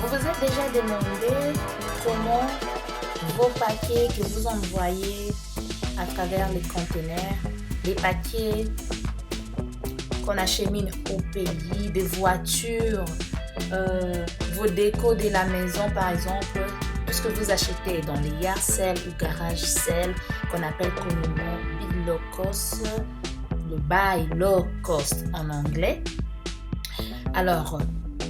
vous vous êtes déjà demandé comment vos paquets que vous envoyez à travers les conteneurs, les paquets qu'on achemine au pays, des voitures, vos décos de la maison par exemple, tout ce que vous achetez dans les yard sales ou garage sales qu'on appelle communément buy low cost, le buy low cost en anglais. Alors,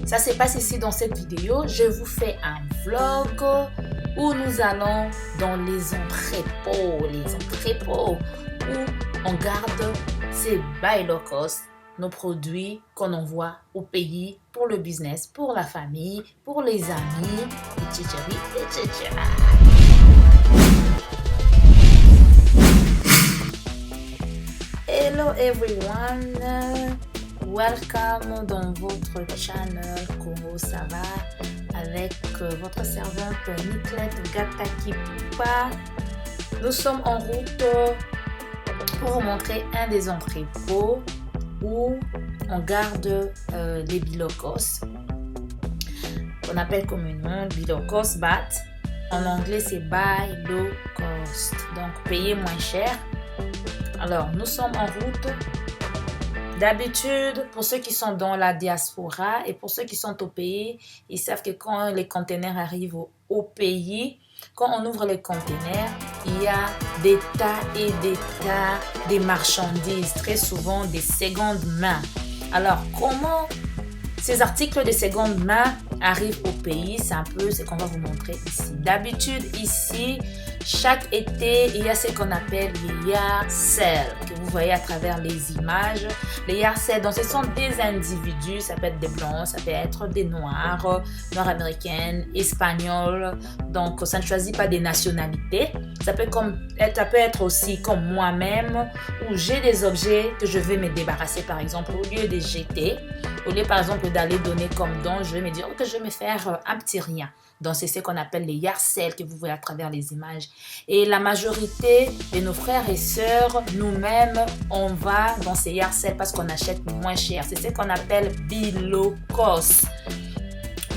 ça se passe ici dans cette vidéo. Je vous fais un vlog où nous allons dans les entrepôts où on garde ces buy low cost, nos produits qu'on envoie au pays pour le business, pour la famille, pour les amis, etc. Hello everyone, welcome dans votre channel Comment ça va avec votre servante Niclette Gatakipa. Nous sommes en route pour vous montrer un des entrepôts où on garde les buy low cost, qu'on appelle communément buy low cost, but en anglais c'est buy low cost, donc payer moins cher. Alors nous sommes en route. D'habitude, pour ceux qui sont dans la diaspora et pour ceux qui sont au pays, ils savent que quand les conteneurs arrivent au pays, quand on ouvre les conteneurs, il y a des tas et des tas de marchandises, très souvent des secondes mains. Alors, comment ces articles de seconde main arrivent au pays? C'est un peu ce qu'on va vous montrer ici. D'habitude, ici, chaque été, il y a ce qu'on appelle les yard sales, que vous voyez à travers les images. Les yard sales, donc ce sont des individus, ça peut être des blancs, ça peut être des noirs, nord-américaines, espagnols. Donc, ça ne choisit pas des nationalités. Ça peut être aussi comme moi-même, où j'ai des objets que je veux me débarrasser, par exemple, au lieu de jeter. Au lieu, par exemple, d'aller donner comme don, je vais me dire que je vais me faire un petit rien. Donc, c'est ce qu'on appelle les yard sales que vous voyez à travers les images. Et la majorité de nos frères et sœurs, nous-mêmes, on va dans ces yard sales parce qu'on achète moins cher. C'est ce qu'on appelle buy low cost.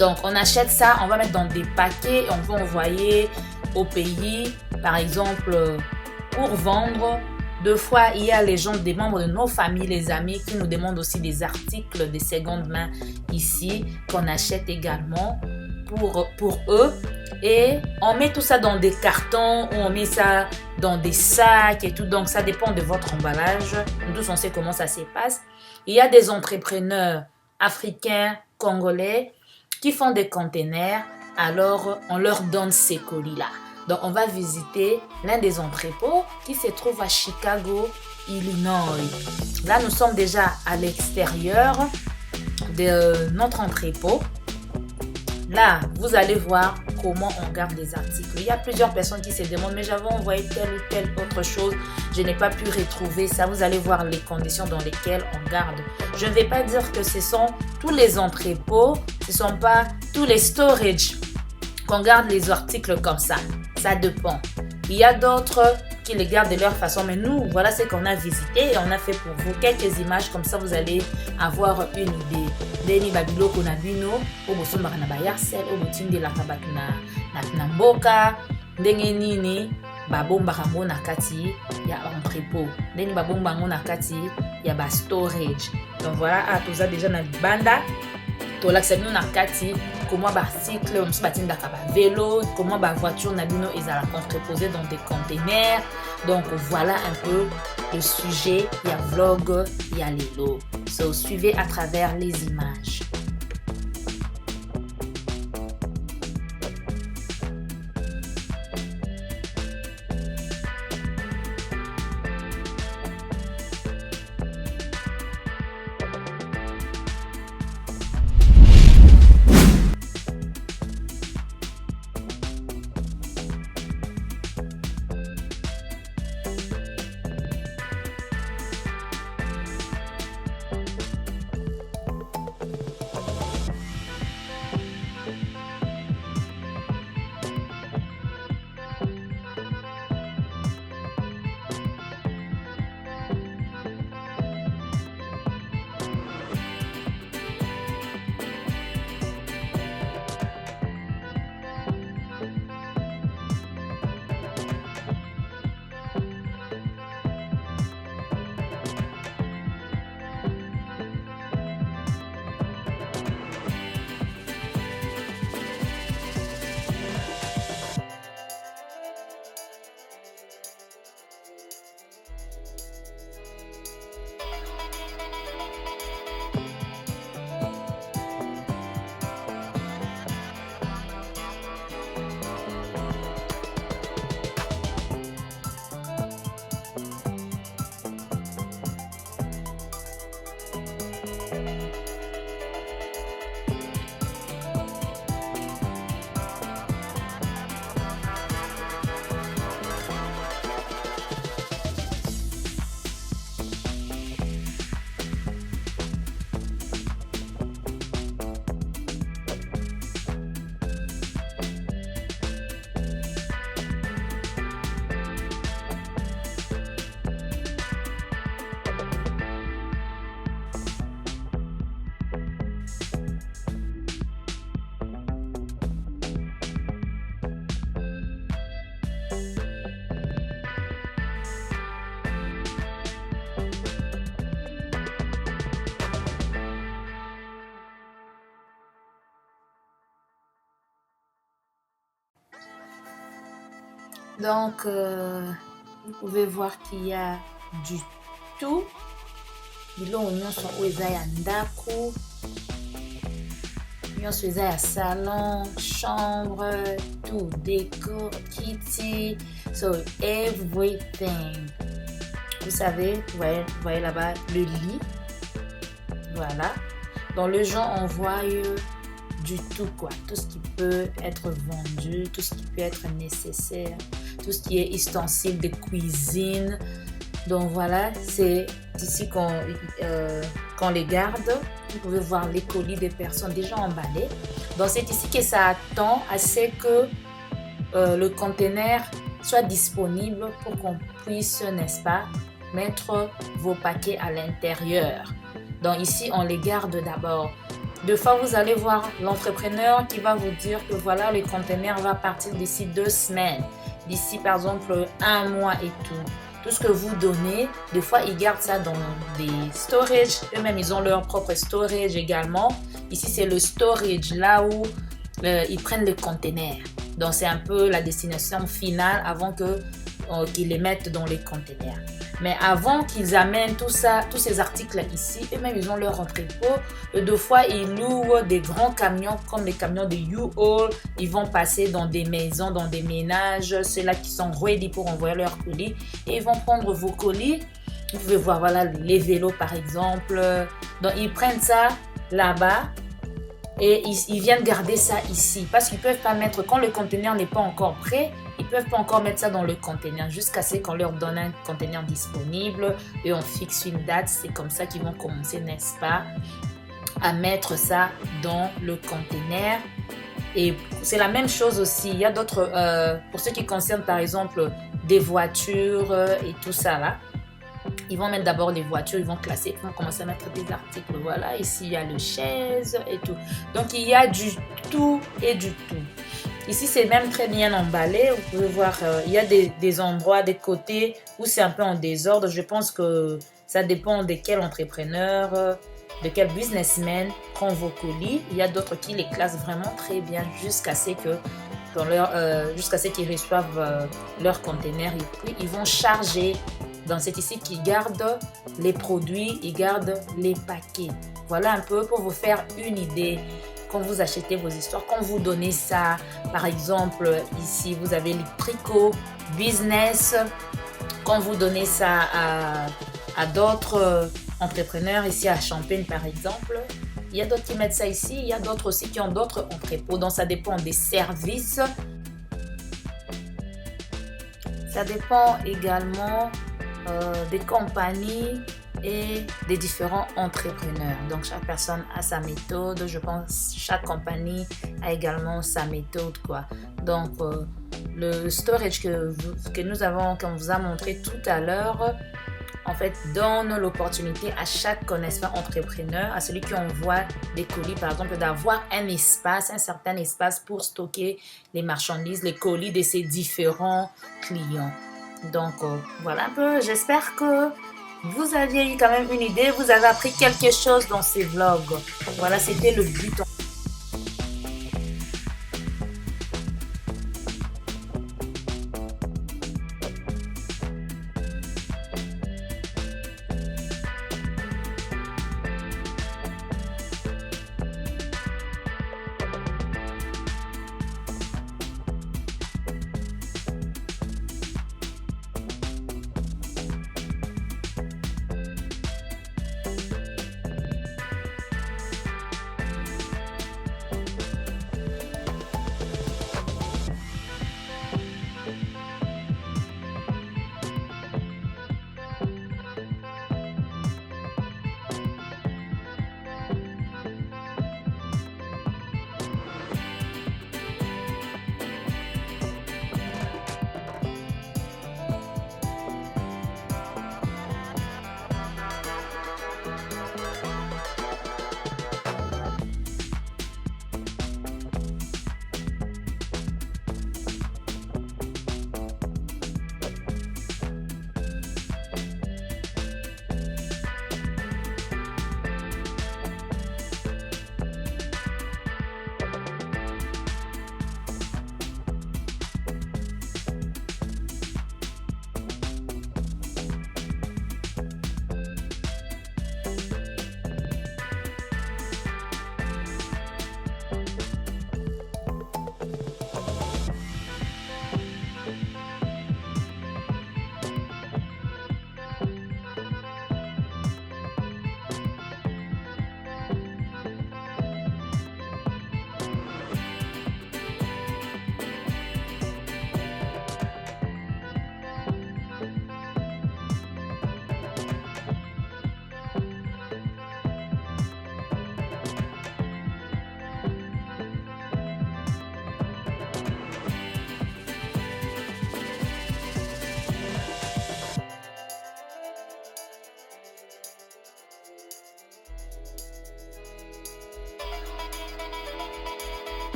Donc, on achète ça, on va mettre dans des paquets et on va envoyer au pays, par exemple, pour vendre. Deux fois, il y a les gens, des membres de nos familles, les amis, qui nous demandent aussi des articles de seconde main ici, qu'on achète également pour eux. Et on met tout ça dans des cartons ou on met ça dans des sacs et tout. Donc, ça dépend de votre emballage. Nous tous, on sait comment ça se passe. Il y a des entrepreneurs africains, congolais, qui font des containers. Alors, on leur donne ces colis-là. Donc, on va visiter l'un des entrepôts qui se trouve à Chicago, Illinois. Là, nous sommes déjà à l'extérieur de notre entrepôt. Là, vous allez voir comment on garde les articles. Il y a plusieurs personnes qui se demandent, mais j'avais envoyé telle ou telle autre chose. Je n'ai pas pu retrouver ça. Vous allez voir les conditions dans lesquelles on garde. Je ne vais pas dire que ce sont tous les entrepôts, ce ne sont pas tous les storage qu'on garde les articles comme ça. Ça dépend. Il y a d'autres qui les gardent de leur façon, mais nous, voilà ce qu'on a visité et on a fait pour vous quelques images, comme ça vous allez avoir une idée. Deni babilo kona bino, oboso mbaka na bayarsel, obotindi la kabatu na mboka, ndenge nini, babomba kango na kati ya entrepôt. Deni babomba kango na kati ya ba storage. Donc voilà, toza déjà na libanda. Tolakisa bino na kati comment ba cycle on se batinda ka ba vélo, comment ba voiture na bino ezala entreposée dans des containers. Donc voilà un peu le sujet, il y a vlog, il y a les lots. So suivez à travers les images. Donc, vous pouvez voir qu'il y a du tout. Biloko nyonso oyo eza ya ndako, nyonso eza ya salon, chambre, tout, décor, kitty, so everything. Vous savez, vous voyez là-bas le lit. Voilà. Dans le genre, on voit du tout, quoi. Tout ce qui peut être vendu, tout ce qui peut être nécessaire, tout ce qui est ustensile de cuisine. Donc voilà, c'est ici qu'on les garde. Vous pouvez voir les colis des personnes déjà emballés. Donc c'est ici que ça attend à ce que le conteneur soit disponible pour qu'on puisse, n'est-ce pas, mettre vos paquets à l'intérieur. Donc ici, on les garde d'abord. Deux fois, vous allez voir l'entrepreneur qui va vous dire que voilà, le conteneur va partir d'ici 2 semaines, d'ici par exemple 1 mois et tout. Tout ce que vous donnez, des fois, ils gardent ça dans des storage. Eux-mêmes, ils ont leur propre storage également. Ici, c'est le storage, là où ils prennent le conteneur. Donc, c'est un peu la destination finale avant qu'ils les mettent dans les conteneurs. Mais avant qu'ils amènent tout ça, tous ces articles ici, eux-mêmes, ils ont leur entrepôt. Et deux fois, ils louent des grands camions comme les camions de U-Haul. Ils vont passer dans des maisons, dans des ménages, ceux-là qui sont ready pour envoyer leurs colis. Et ils vont prendre vos colis. Vous pouvez voir, voilà, les vélos par exemple. Donc, ils prennent ça là-bas. Et ils viennent garder ça ici. Parce qu'ils ne peuvent pas mettre, quand le conteneur n'est pas encore prêt, ils ne peuvent pas encore mettre ça dans le conteneur jusqu'à ce qu'on leur donne un conteneur disponible et on fixe une date. C'est comme ça qu'ils vont commencer, n'est-ce pas, à mettre ça dans le conteneur. Et c'est la même chose aussi. Il y a d'autres, pour ce qui concerne par exemple des voitures et tout ça là. Ils vont mettre d'abord les voitures, ils vont classer, ils vont commencer à mettre des articles. Voilà, ici il y a le chaise et tout. Donc il y a du tout et du tout. Ici c'est même très bien emballé. Vous pouvez voir, il y a des endroits, des côtés où c'est un peu en désordre. Je pense que ça dépend de quel entrepreneur, de quel businessman prend vos colis. Il y a d'autres qui les classent vraiment très bien jusqu'à ce qu'ils reçoivent leur conteneur et puis ils vont charger. Donc c'est ici qu'ils gardent les produits, ils gardent les paquets. Voilà un peu pour vous faire une idée. Quand vous achetez vos histoires, quand vous donnez ça, par exemple, ici vous avez les tricots, business. Quand vous donnez ça à d'autres entrepreneurs, ici à Champagne par exemple, il y a d'autres qui mettent ça ici, il y a d'autres aussi qui ont d'autres entrepôts. Donc ça dépend des services. Ça dépend également des compagnies et des différents entrepreneurs. Donc chaque personne a sa méthode. Je pense chaque compagnie a également sa méthode, quoi. Donc le storage que nous avons, qu'on vous a montré tout à l'heure, en fait donne l'opportunité à chaque connaissant entrepreneur, à celui qui envoie des colis par exemple, d'avoir un espace, un certain espace pour stocker les marchandises, les colis de ses différents clients. Donc voilà un peu, j'espère que vous aviez eu quand même une idée, vous avez appris quelque chose dans ces vlogs. Voilà, c'était le but.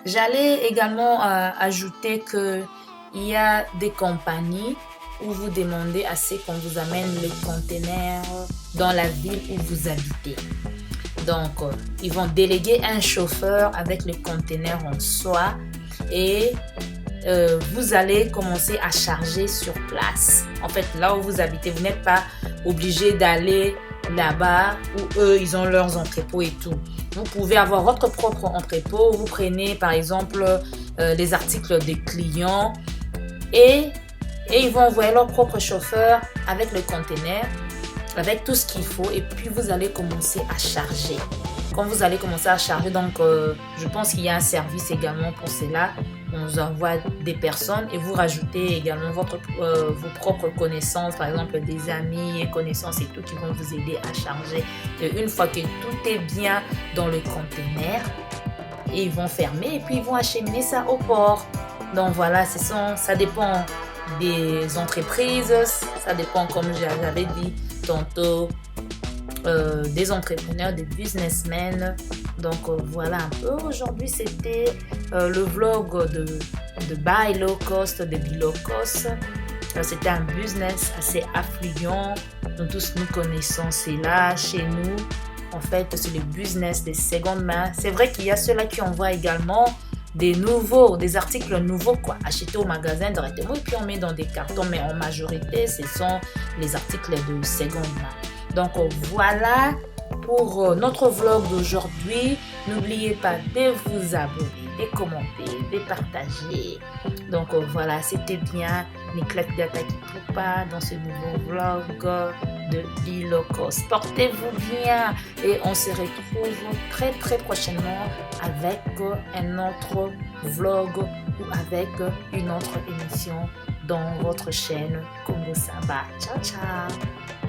J'allais également ajouter que il y a des compagnies où vous demandez à ce qu'on vous amène les conteneurs dans la ville où vous habitez. Donc, ils vont déléguer un chauffeur avec le conteneur en soi et vous allez commencer à charger sur place. En fait, là où vous habitez, vous n'êtes pas obligé d'aller là-bas où eux, ils ont leurs entrepôts et tout. Vous pouvez avoir votre propre entrepôt. Vous prenez, par exemple, les articles des clients et ils vont envoyer leur propre chauffeur avec le conteneur, avec tout ce qu'il faut et puis vous allez commencer à charger. Quand vous allez commencer à charger, donc je pense qu'il y a un service également pour cela. On vous envoie des personnes et vous rajoutez également vos propres connaissances, par exemple des amis et connaissances et tout qui vont vous aider à charger. Et une fois que tout est bien dans le conteneur, ils vont fermer et puis ils vont acheminer ça au port. Donc voilà, ça dépend des entreprises, ça dépend, comme j'avais dit tantôt, des entrepreneurs, des businessmen. Donc voilà un peu. Aujourd'hui, c'était le vlog de Buy Low Cost, de Be Low Cost. C'était un business assez affluent. Nous tous nous connaissons cela chez nous. En fait, c'est le business des secondes mains. C'est vrai qu'il y a ceux-là qui envoient également des articles nouveaux, quoi, achetés au magasin directement et puis on met dans des cartons, mais en majorité, ce sont les articles de seconde main. Donc voilà pour notre vlog d'aujourd'hui. N'oubliez pas de vous abonner, de commenter, de partager. Donc voilà, c'était bien Nicolette Gata qui prépare dans ce nouveau vlog de Be Low Cost. Portez-vous bien et on se retrouve très très prochainement avec un autre vlog ou avec une autre émission dans votre chaîne Congo Samba. Ciao ciao.